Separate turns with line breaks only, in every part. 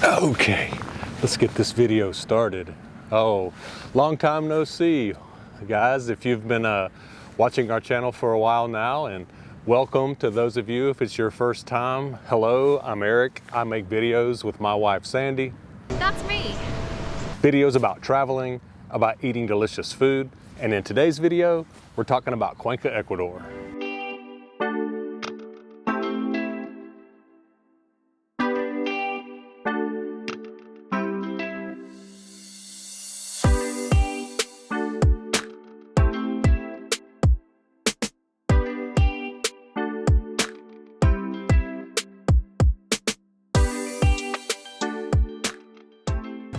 Okay, let's get this video started. Oh, long time no see, guys. If you've been watching our channel for a while now, and welcome to those of you if it's your first time. Hello, I'm Eric. I make videos with my wife Sandy.
That's me.
Videos about traveling, about eating delicious food, and in today's video, we're talking about Cuenca, Ecuador.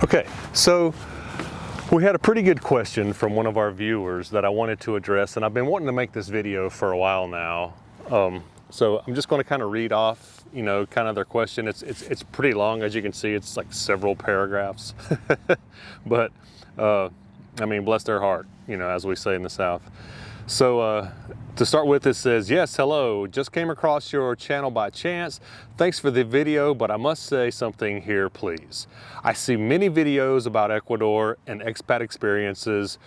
Okay, so we had a pretty good question from one of our viewers that I wanted to address, and I've been wanting to make this video for a while now. So I'm just going to kind of read off, kind of their question. It's pretty long, as you can see. It's like several paragraphs, but I mean, bless their heart, as we say in the South. So to start with, it says, yes, hello, just came across your channel by chance. Thanks for the video, but I must say something here, please. I see many videos about Ecuador and expat experiences,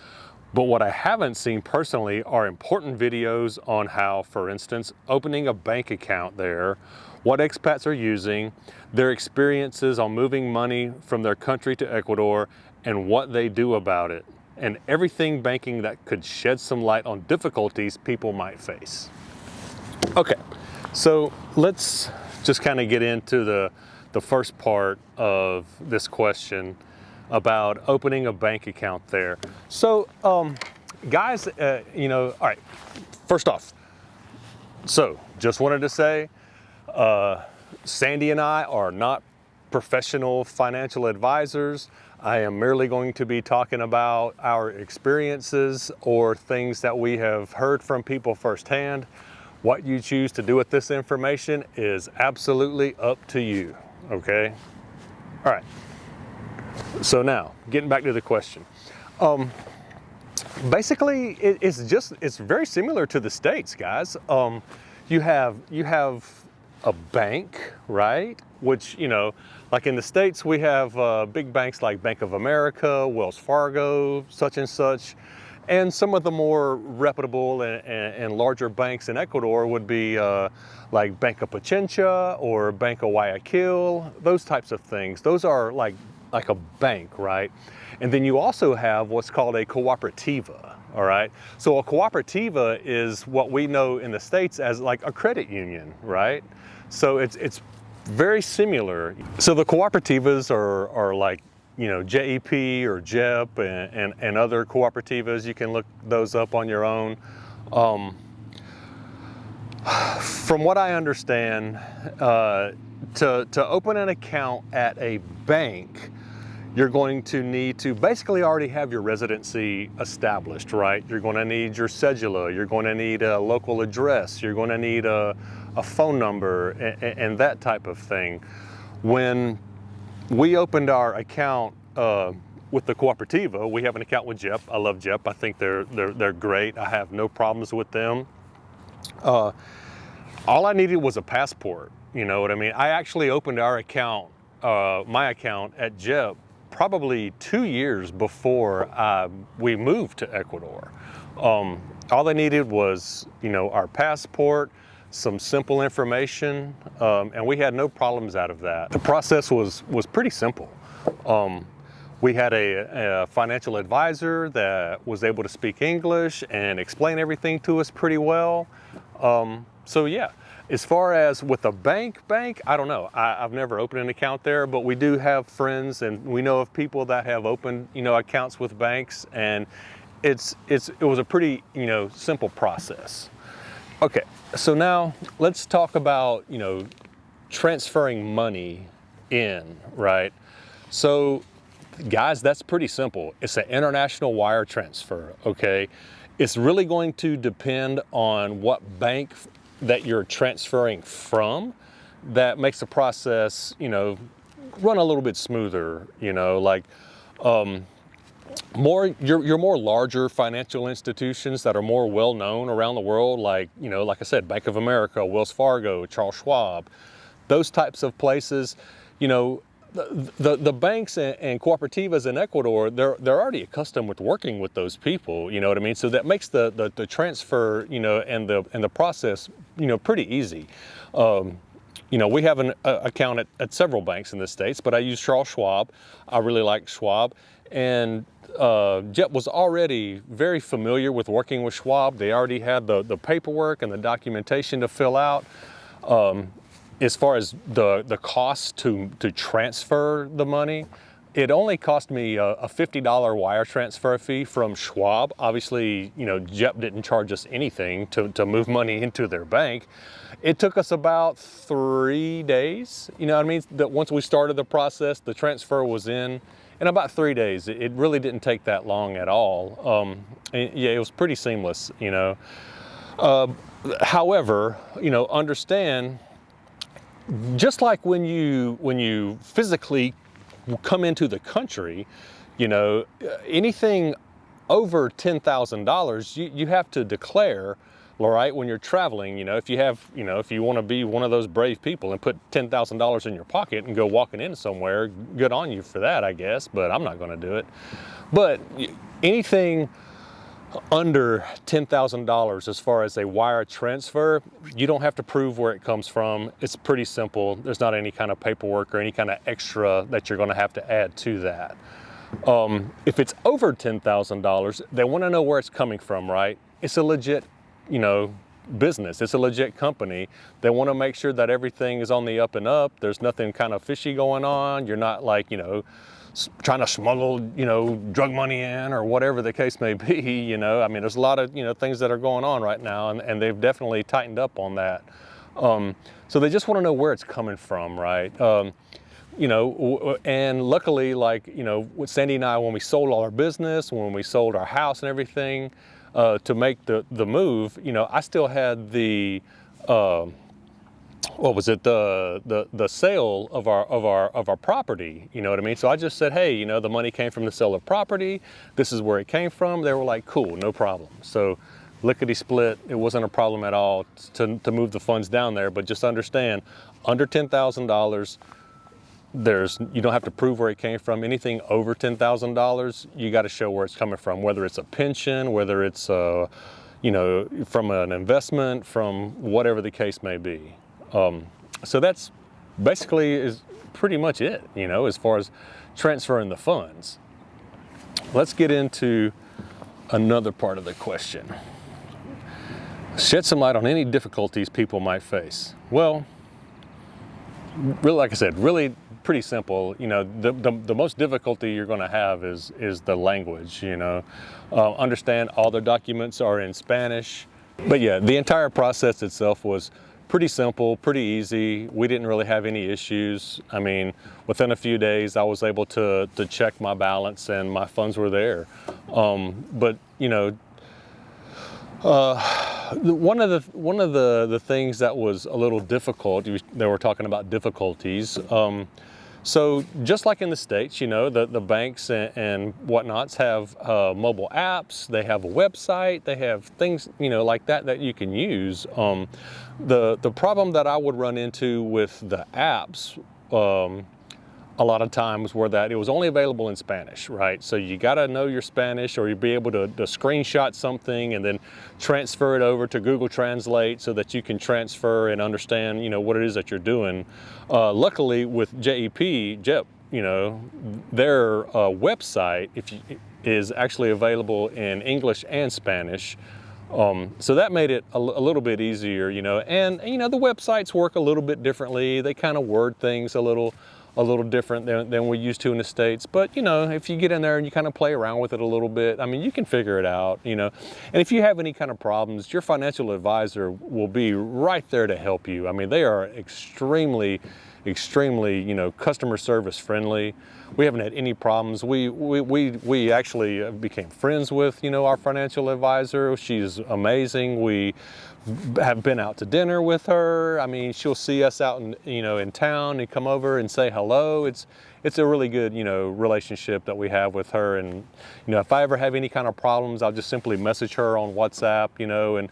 but what I haven't seen personally are important videos on how, for instance, opening a bank account there, what expats are using, their experiences on moving money from their country to Ecuador, and what they do about it, and everything banking that could shed some light on difficulties people might face. Okay, so let's just kind of get into the first part of this question about opening a bank account there. So guys, all right, first off, so just wanted to say, Sandy and I are not professional financial advisors. I am merely going to be talking about our experiences or things that we have heard from people firsthand. What you choose to do with this information is absolutely up to you, okay? All right, so now, getting back to the question. Basically, it's very similar to the States, guys. You have a bank, right? Which, like in the States, we have big banks like Bank of America, Wells Fargo, such and such. And some of the more reputable and larger banks in Ecuador would be like Bank of Pichincha or Bank of Guayaquil, those types of things. Those are like a bank, right? And then you also have what's called a cooperativa, all right? So a cooperativa is what we know in the States as like a credit union, right? So it's very similar. So the cooperativas are like, JEP or JEP and other cooperativas. You can look those up on your own. From what I understand, to open an account at a bank, you're going to need to basically already have your residency established, right? You're going to need your cedula, you're going to need a local address, you're going to need a phone number and that type of thing. When we opened our account with the cooperativa, we have an account with JEP. I love JEP. I think they're great. I have no problems with them. All I needed was a passport. You know what I mean? I actually opened our account, my account at JEP, probably 2 years before we moved to Ecuador. All they needed was, our passport, some simple information, and we had no problems out of that. The process was pretty simple. We had a financial advisor that was able to speak English and explain everything to us pretty well. So yeah, as far as with a bank, I don't know. I've never opened an account there, but we do have friends and we know of people that have opened, accounts with banks, and it was a pretty, simple process. Okay, so now let's talk about, transferring money in, right? So guys, that's pretty simple. It's an international wire transfer, okay? It's really going to depend on what bank that you're transferring from. That makes the process, run a little bit smoother, like your more larger financial institutions that are more well known around the world, like like I said, Bank of America, Wells Fargo, Charles Schwab, those types of places, the banks and cooperativas in Ecuador, they're already accustomed with working with those people. You know what I mean? So that makes the transfer, you know, and the process, you know, pretty easy. You know, we have an account at several banks in the States, but I use Charles Schwab. I really like Schwab. And Jet was already very familiar with working with Schwab. They already had the paperwork and the documentation to fill out. As far as the cost to transfer the money, it only cost me a $50 wire transfer fee from Schwab. Obviously, you know, Jet didn't charge us anything to move money into their bank. It took us about 3 days, you know what I mean? That once we started the process, the transfer was in about 3 days. It really didn't take that long at all. Yeah, it was pretty seamless, you know. However, you know, understand, just like when you physically come into the country, you know, anything over $10,000, you have to declare. All right, when you're traveling, you know, if you want to be one of those brave people and put $10,000 in your pocket and go walking in somewhere, good on you for that, I guess, but I'm not going to do it. But anything under $10,000 as far as a wire transfer, you don't have to prove where it comes from. It's pretty simple. There's not any kind of paperwork or any kind of extra that you're going to have to add to that. If it's over $10,000, they want to know where it's coming from, right? It's a legit, you know, business. It's a legit company. They want to make sure that everything is on the up and up. There's nothing kind of fishy going on. You're not like, you know, trying to smuggle, you know, drug money in or whatever the case may be, you know. I mean, there's a lot of, you know, things that are going on right now, and they've definitely tightened up on that. So they just want to know where it's coming from, right? You know, and luckily, like, you know, with Sandy and I, when we sold all our business, when we sold our house and everything, to make the move, you know, I still had the what was it, the sale of our property, you know what I mean? So I just said, hey, you know, the money came from the sale of property. This is where it came from. They were like, cool, no problem. So lickety split, it wasn't a problem at all to move the funds down there. But just understand, under $10,000, you don't have to prove where it came from. Anything over $10,000, you got to show where it's coming from, whether it's a pension, whether it's you know, from an investment, from whatever the case may be. So that's basically is pretty much it, you know, as far as transferring the funds. Let's get into another part of the question. Shed some light on any difficulties people might face. Well, really, like I said, really pretty simple. You know, the most difficulty you're going to have is the language, you know. Understand all their documents are in Spanish. But yeah, the entire process itself was pretty simple, pretty easy. We didn't really have any issues. I mean, within a few days, I was able to check my balance and my funds were there. But you know, one of the things that was a little difficult, they were talking about difficulties. So just like in the States, you know, the banks and whatnots have mobile apps, they have a website, they have things, you know, like that you can use. The problem that I would run into with the apps a lot of times were that it was only available in Spanish, right? So you got to know your Spanish, or you'd be able to screenshot something and then transfer it over to Google Translate so that you can transfer and understand, you know, what it is that you're doing. Luckily with JEP, you know, their website is actually available in English and Spanish. So that made it a little bit easier, you know, and you know, the websites work a little bit differently. They kind of word things a little different than we're used to in the States. But, you know, if you get in there and you kind of play around with it a little bit, I mean, you can figure it out, you know. And if you have any kind of problems, your financial advisor will be right there to help you. I mean, they are extremely, you know, customer service friendly. We haven't had any problems. We actually became friends with, you know, our financial advisor. She's amazing. We have been out to dinner with her. I mean, she'll see us out in town and come over and say hello. It's a really good, relationship that we have with her. And, if I ever have any kind of problems, I'll just simply message her on WhatsApp, and,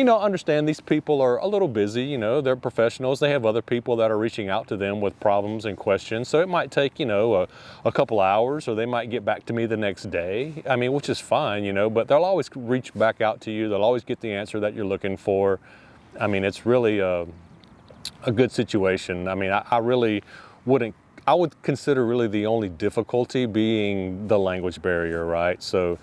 understand these people are a little busy, they're professionals. They have other people that are reaching out to them with problems and questions. So it might take, a couple hours, or they might get back to me the next day. I mean, which is fine, but they'll always reach back out to you. They'll always get the answer that you're looking for. I mean, it's really a good situation. I mean, I really wouldn't, I would consider really the only difficulty being the language barrier, right? So,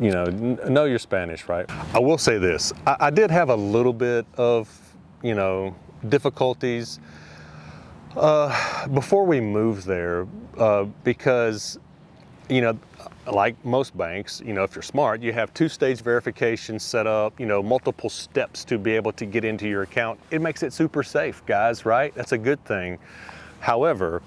know your Spanish, right? I will say this, I did have a little bit of, difficulties before we moved there because, like most banks, if you're smart, you have two-stage verification set up, multiple steps to be able to get into your account. It makes it super safe, guys, right? That's a good thing. However,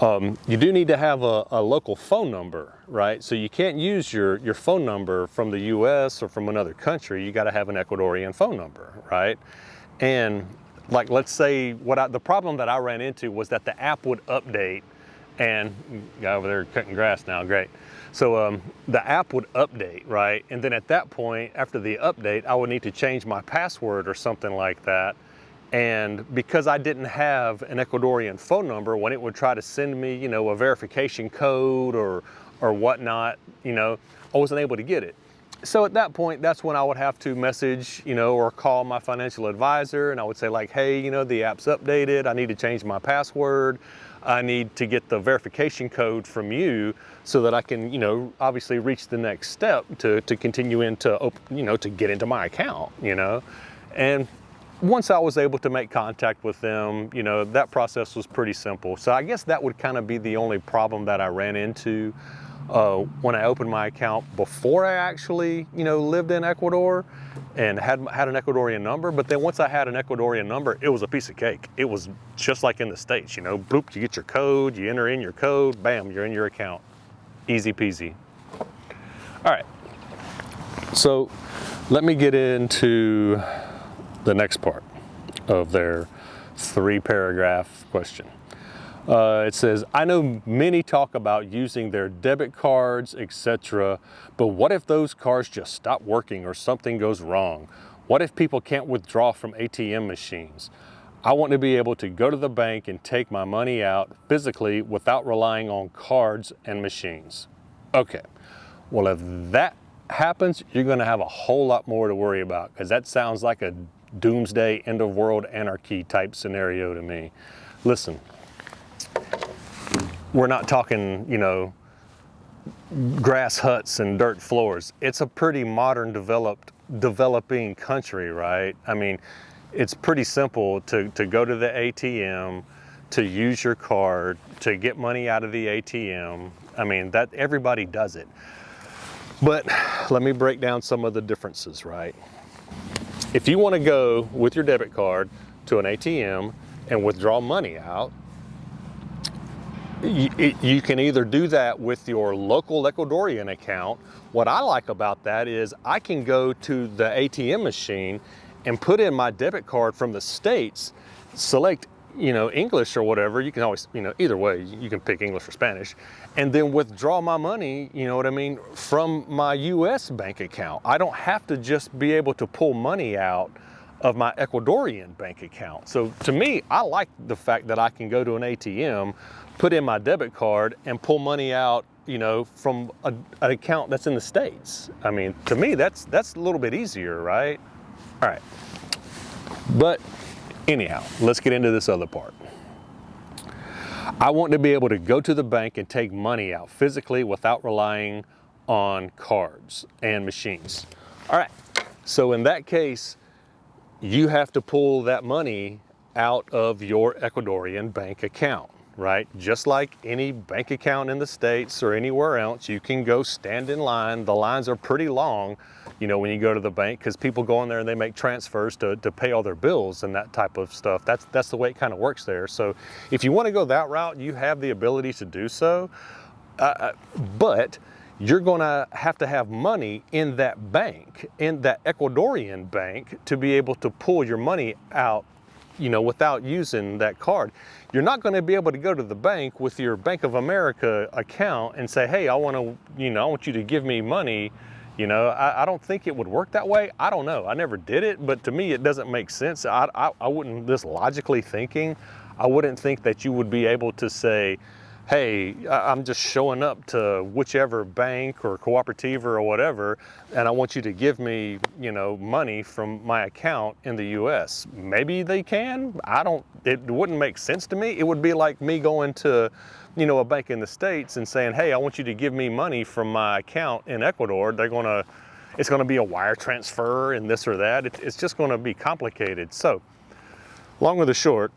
you do need to have a local phone number, right? So you can't use your phone number from the US or from another country. You got to have an Ecuadorian phone number, right? And like, let's say the problem that I ran into was that the app would update, and guy over there cutting grass now, great. So the app would update, right? And then at that point, after the update, I would need to change my password or something like that. And because I didn't have an Ecuadorian phone number, when it would try to send me, a verification code or whatnot, I wasn't able to get it. So at that point, that's when I would have to message, or call my financial advisor, and I would say like, hey, the app's updated. I need to change my password. I need to get the verification code from you so that I can, obviously reach the next step to continue into, to get into my account, And once I was able to make contact with them, that process was pretty simple. So I guess that would kind of be the only problem that I ran into when I opened my account before I actually, lived in Ecuador and had an Ecuadorian number. But then once I had an Ecuadorian number, it was a piece of cake. It was just like in the States, bloop, you get your code, you enter in your code, bam, you're in your account. Easy peasy. All right, so let me get into the next part of their 3-paragraph question. It says, I know many talk about using their debit cards, etc., but what if those cards just stop working or something goes wrong? What if people can't withdraw from ATM machines? I want to be able to go to the bank and take my money out physically without relying on cards and machines. Okay, well, if that happens, you're going to have a whole lot more to worry about, because that sounds like a doomsday, end of world anarchy type scenario to me. Listen, we're not talking, grass huts and dirt floors. It's a pretty modern, developing country, right? I mean, it's pretty simple to go to the ATM, to use your card, to get money out of the ATM. I mean, that everybody does it. But let me break down some of the differences, right? If you want to go with your debit card to an ATM and withdraw money out, you can either do that with your local Ecuadorian account. What I like about that is I can go to the ATM machine and put in my debit card from the States, select, English or whatever. You can always, either way, you can pick English or Spanish, and then withdraw my money, from my US bank account. I don't have to just be able to pull money out of my Ecuadorian bank account. So to me, I like the fact that I can go to an ATM, put in my debit card, and pull money out, from an account that's in the States. I mean, to me, that's a little bit easier, right? All right. But anyhow, let's get into this other part. I want to be able to go to the bank and take money out physically without relying on cards and machines. All right. So in that case, you have to pull that money out of your Ecuadorian bank account, right? Just like any bank account in the States or anywhere else, you can go stand in line. The lines are pretty long, when you go to the bank, because people go in there and they make transfers to pay all their bills and that type of stuff. That's the way it kind of works there. So if you want to go that route, you have the ability to do so. But you're going to have money in that bank, in that Ecuadorian bank, to be able to pull your money out, without using that card. You're not going to be able to go to the bank with your Bank of America account and say, hey, I want you to give me money. I don't think it would work that way. I don't know. I never did it, but to me, it doesn't make sense. I wouldn't, just logically thinking, I wouldn't think that you would be able to say, hey, I'm just showing up to whichever bank or cooperative or whatever, and I want you to give me, money from my account in the US. Maybe they can. It wouldn't make sense to me. It would be like me going to, a bank in the States and saying, hey, I want you to give me money from my account in Ecuador. It's gonna be a wire transfer and this or that. It's just gonna be complicated. So, long or the short,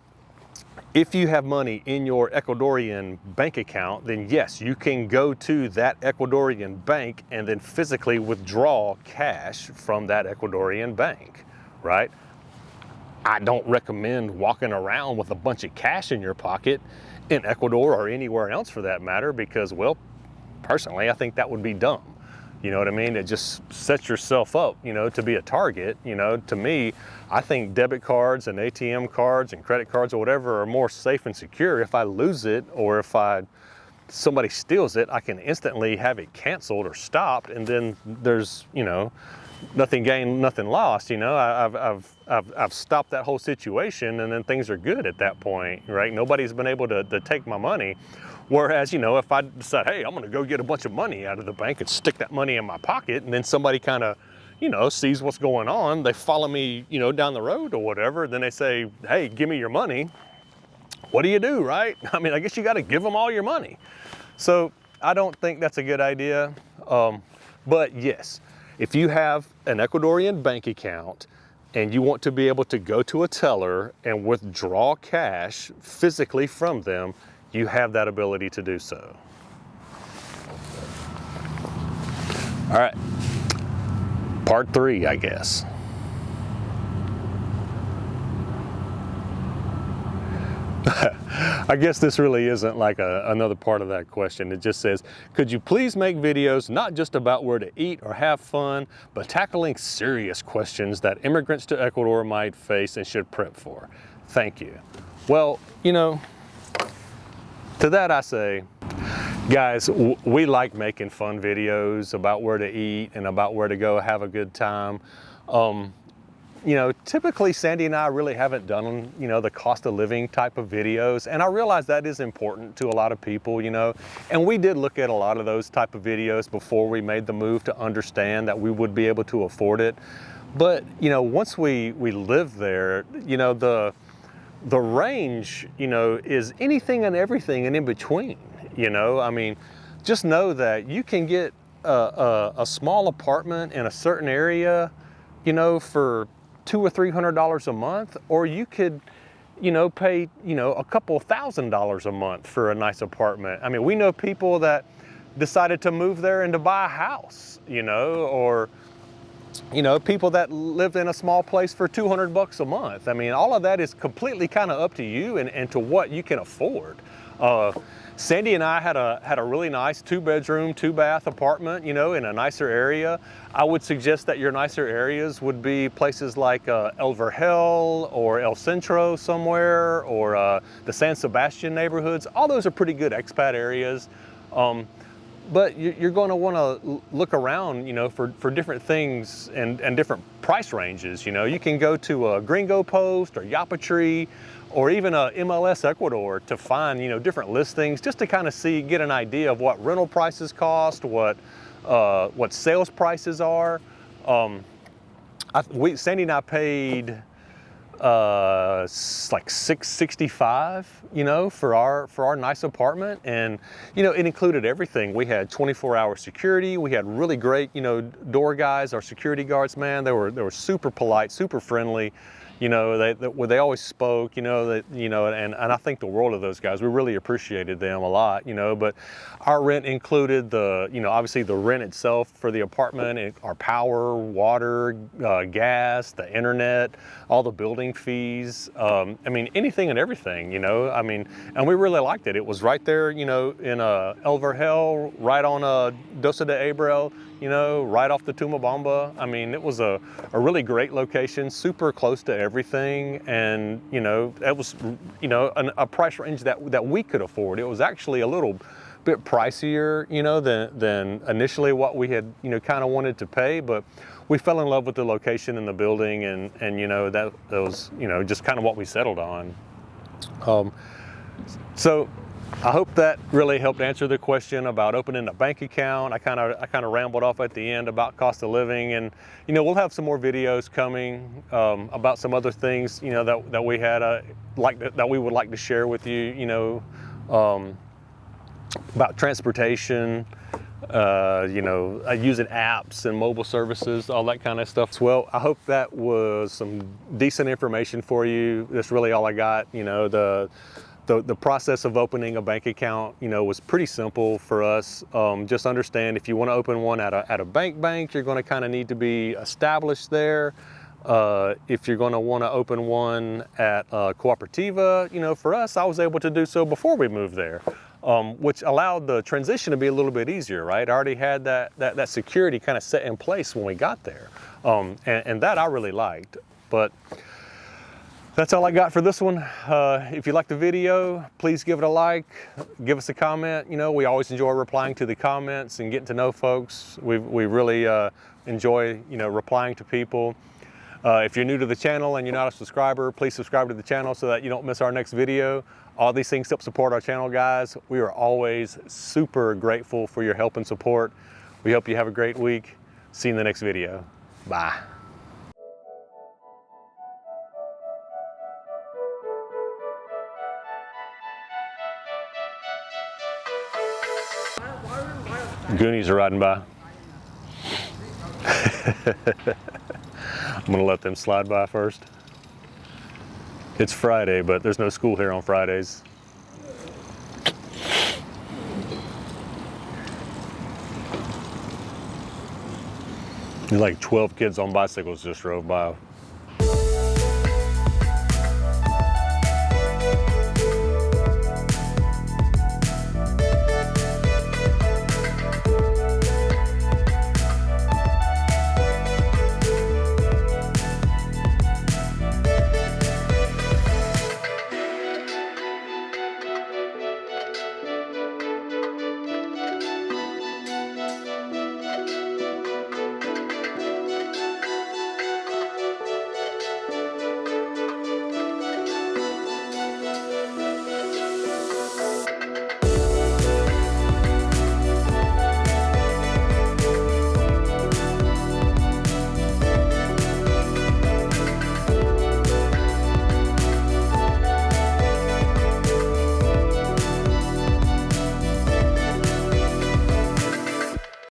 if you have money in your Ecuadorian bank account, then yes, you can go to that Ecuadorian bank and then physically withdraw cash from that Ecuadorian bank, right? I don't recommend walking around with a bunch of cash in your pocket in Ecuador or anywhere else for that matter, because, well, personally, I think that would be dumb. You know what I mean? It just sets yourself up, to be a target. To me, I think debit cards and ATM cards and credit cards or whatever are more safe and secure. If I lose it or if somebody steals it, I can instantly have it canceled or stopped, and then there's, nothing gained, nothing lost. I've stopped that whole situation, and then things are good at that point, right? Nobody's been able to take my money. Whereas, if I decide, hey, I'm going to go get a bunch of money out of the bank and stick that money in my pocket, and then somebody kind of, sees what's going on, they follow me, down the road or whatever, then they say, hey, give me your money. What do you do, right? I mean, I guess you got to give them all your money. So I don't think that's a good idea. But yes, if you have an Ecuadorian bank account and you want to be able to go to a teller and withdraw cash physically from them, you have that ability to do so. All right, part 3, I guess. I guess this really isn't like another part of that question. It just says, could you please make videos not just about where to eat or have fun, but tackling serious questions that immigrants to Ecuador might face and should prep for? Thank you. Well, to that I say, guys, we like making fun videos about where to eat and about where to go have a good time. Typically Sandy and I really haven't done, the cost of living type of videos. And I realize that is important to a lot of people, and we did look at a lot of those type of videos before we made the move to understand that we would be able to afford it. But, once we live there, the range, is anything and everything and in between, I mean, just know that you can get a small apartment in a certain area, for $200 or $300 a month, or you could, pay, a couple $1,000s a month for a nice apartment. I mean, we know people that decided to move there and to buy a house, or, people that lived in a small place for $200 a month. I mean, all of that is completely kind of up to you and to what you can afford. Sandy and I had a really nice 2-bedroom, 2-bath apartment, in a nicer area. I would suggest that your nicer areas would be places like El Vergel or El Centro somewhere, or the San Sebastian neighborhoods. All those are pretty good expat areas. But you're going to want to look around, for different things and different price ranges. You can go to a Gringo Post or Yapa Tree, or even a MLS Ecuador to find, different listings, just to kind of get an idea of what rental prices cost, what sales prices are. Sandy and I paid like $665, for our nice apartment, and it included everything. We had 24-hour security. We had really great, door guys, our security guards, man. They were super polite, super friendly. You know, they always spoke, and I think the world of those guys. We really appreciated them a lot, but our rent included obviously the rent itself for the apartment, our power, water, gas, the internet, all the building fees. I mean, anything and everything, and we really liked it. It was right there, in El Vergel, right on Dosa de Abreu, right off the Tumabamba. I mean, it was a really great location, super close to everything, and it was a price range that we could afford. It was actually a little bit pricier, than initially what we had kind of wanted to pay, but we fell in love with the location and the building, and that was just kind of what we settled on. So I hope that really helped answer the question about opening a bank account. I kind of rambled off at the end about cost of living, and we'll have some more videos coming about some other things that we had that we would like to share with you. About transportation, using apps and mobile services, all that kind of stuff. Well, I hope that was some decent information for you. That's really all I got. The process of opening a bank account, was pretty simple for us. Just understand, if you want to open one at a bank, you're going to kind of need to be established there. If you're going to want to open one at Cooperativa, for us, I was able to do so before we moved there, which allowed the transition to be a little bit easier, right? I already had that security kind of set in place when we got there, and that I really liked. But that's all I got for this one. If you like the video, please give it a like, give us a comment. We always enjoy replying to the comments and getting to know folks. We really enjoy, replying to people. If you're new to the channel and you're not a subscriber, please subscribe to the channel so that you don't miss our next video. All these things help support our channel, guys. We are always super grateful for your help and support. We hope you have a great week. See you in the next video. Bye. Goonies are riding by. I'm gonna let them slide by first. It's Friday, but there's no school here on Fridays. Like 12 kids on bicycles just drove by.